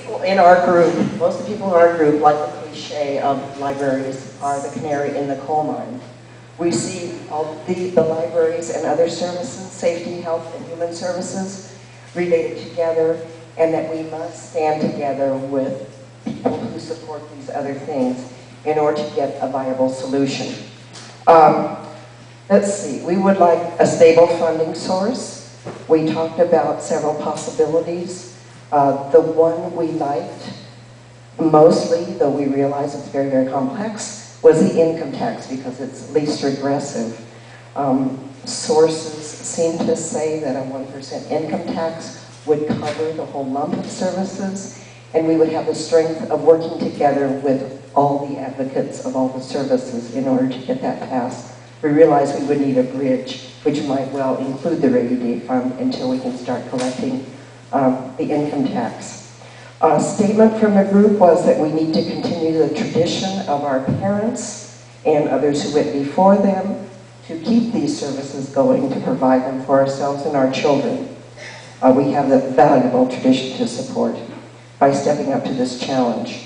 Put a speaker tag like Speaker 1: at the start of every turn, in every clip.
Speaker 1: people in our group, like the cliche of libraries are the canary in the coal mine. We see all the libraries and other services, safety, health, and human services related together, and that we must stand together with people who support these other things in order to get a viable solution. Let's see, we would like a stable funding source. We talked about several possibilities. The one we liked mostly, though we realize it's very, very complex, was the income tax because it's least regressive. Sources seem to say that a 1% income tax would cover the whole lump of services, and we would have the strength of working together with all the advocates of all the services in order to get that passed. We realized we would need a bridge, which might well include the rainy day fund until we can start collecting the income tax. A statement from the group was that we need to continue the tradition of our parents and others who went before them to keep these services going, to provide them for ourselves and our children. We have the valuable tradition to support by stepping up to this challenge.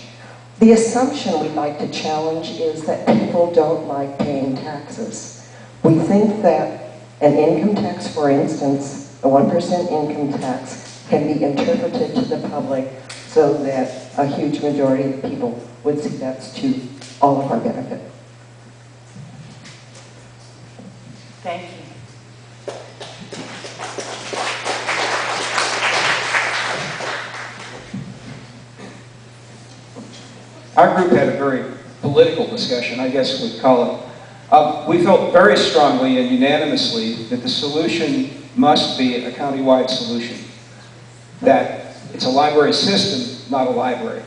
Speaker 1: The assumption we'd like to challenge is that people don't like paying taxes. We think that an income tax, for instance, a 1% income tax, can be interpreted to the public so that a huge majority of people would see that's to all of our benefit.
Speaker 2: Thank you.
Speaker 3: Our group had a very political discussion, I guess we'd call it. We felt very strongly and unanimously that the solution must be a county-wide solution. That it's a library system, not a library.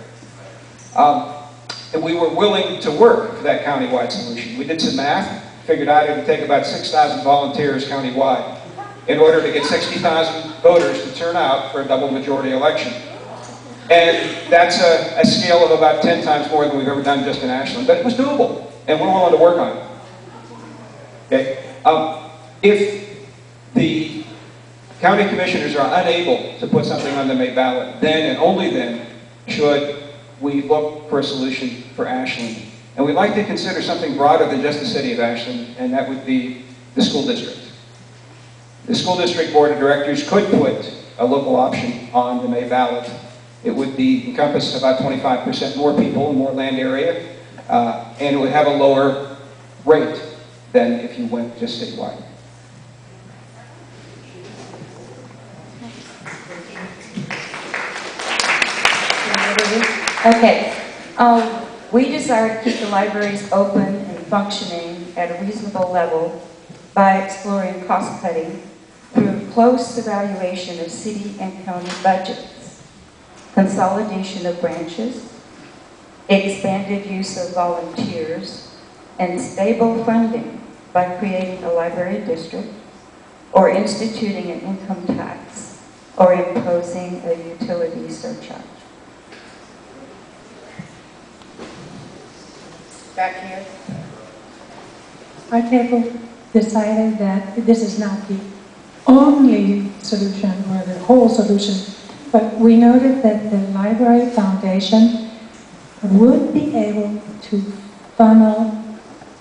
Speaker 3: And we were willing to work for that county-wide solution. We did some math, figured out it would take about 6,000 volunteers county-wide in order to get 60,000 voters to turn out for a double majority election. And that's a scale of about 10 times more than we've ever done just in Ashland. But it was doable, and we're willing to work on it. Okay? If the county commissioners are unable to put something on the May ballot, then and only then should we look for a solution for Ashland. And we'd like to consider something broader than just the city of Ashland, and that would be the school district. The school district board of directors could put a local option on the May ballot. It would encompass about 25% more people and more land area, and it would have a lower rate than if you went just statewide.
Speaker 2: Okay. We desire to keep the libraries open and functioning at a reasonable level by exploring cost cutting through close evaluation of city and county budgets, consolidation of branches, expanded use of volunteers, and stable funding by creating a library district or instituting an income tax or imposing a utility surcharge. Back here.
Speaker 4: Our table decided that this is not the only solution or the whole solution, but we noted that the Library Foundation would be able to funnel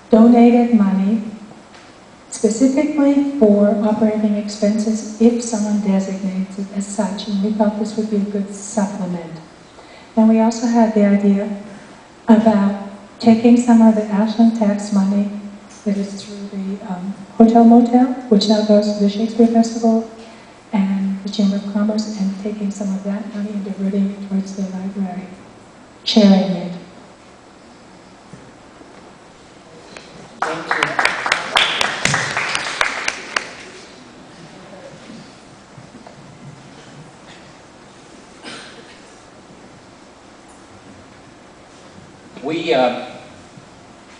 Speaker 4: donated money specifically for operating expenses if someone designates it as such, and we thought this would be a good supplement. And we also had the idea about taking some of the Ashland tax money that is through the Hotel Motel, which now goes to the Shakespeare Festival and the Chamber of Commerce, and taking some of that money and diverting it towards the library, sharing it.
Speaker 2: Thank you.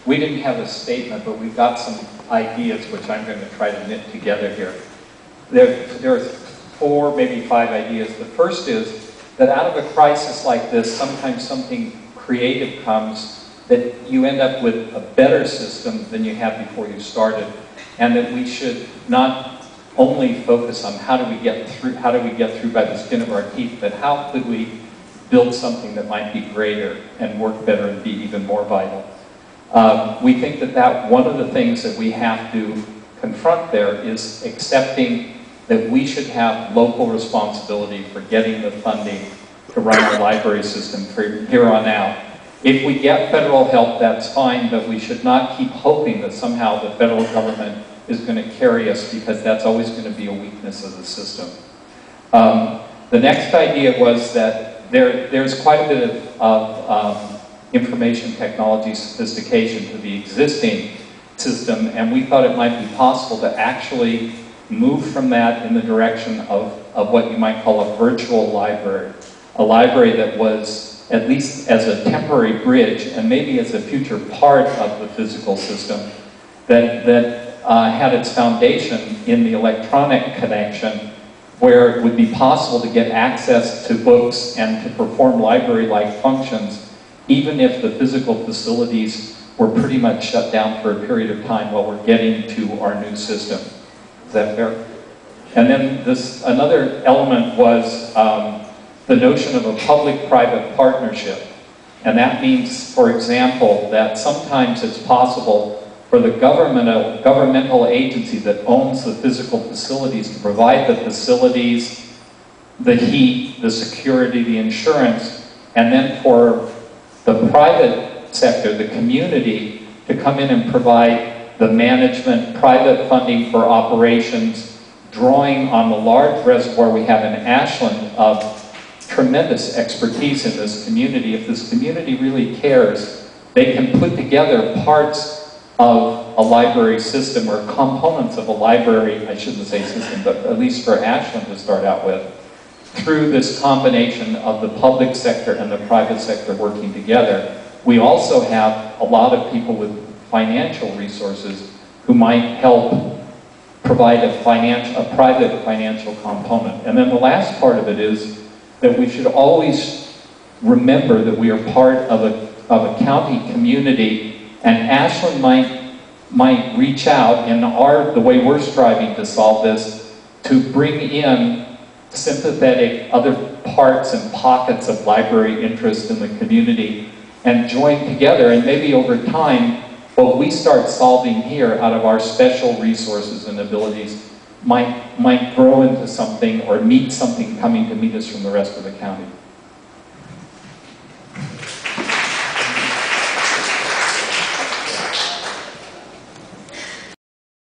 Speaker 5: We didn't have a statement, but we've got some ideas which I'm going to try to knit together here. There are 4, maybe 5 ideas. The first is that out of a crisis like this, sometimes something creative comes that you end up with a better system than you had before you started, and that we should not only focus on how do we get through by the skin of our teeth, but how could we build something that might be greater and work better and be even more vital. We think that one of the things that we have to confront there is accepting that we should have local responsibility for getting the funding to run our library system from here on out. If we get federal help, that's fine, but we should not keep hoping that somehow the federal government is going to carry us, because that's always going to be a weakness of the system. The next idea was that there's quite a bit of information technology sophistication to the existing system, and we thought it might be possible to actually move from that in the direction of what you might call a virtual library. A library that was, at least as a temporary bridge, and maybe as a future part of the physical system, that had its foundation in the electronic connection, where it would be possible to get access to books and to perform library-like functions, even if the physical facilities were pretty much shut down for a period of time while we're getting to our new system. Is that fair? And then another element was the notion of a public-private partnership. And that means, for example, that sometimes it's possible for the governmental agency that owns the physical facilities to provide the facilities, the heat, the security, the insurance, and then for the private sector, the community, to come in and provide the management, private funding for operations, drawing on the large reservoir we have in Ashland of tremendous expertise in this community. If this community really cares, they can put together parts of a library system, or components of a library, I shouldn't say system, but at least for Ashland to start out with, through this combination of the public sector and the private sector working together. We also have a lot of people with financial resources who might help provide a private financial component. And then the last part of it is that we should always remember that we are part of a county community, and Ashland might reach out in the way we're striving to solve this, to bring in sympathetic other parts and pockets of library interest in the community and join together, and maybe over time what we start solving here out of our special resources and abilities might grow into something, or meet something coming to meet us from the rest of the county.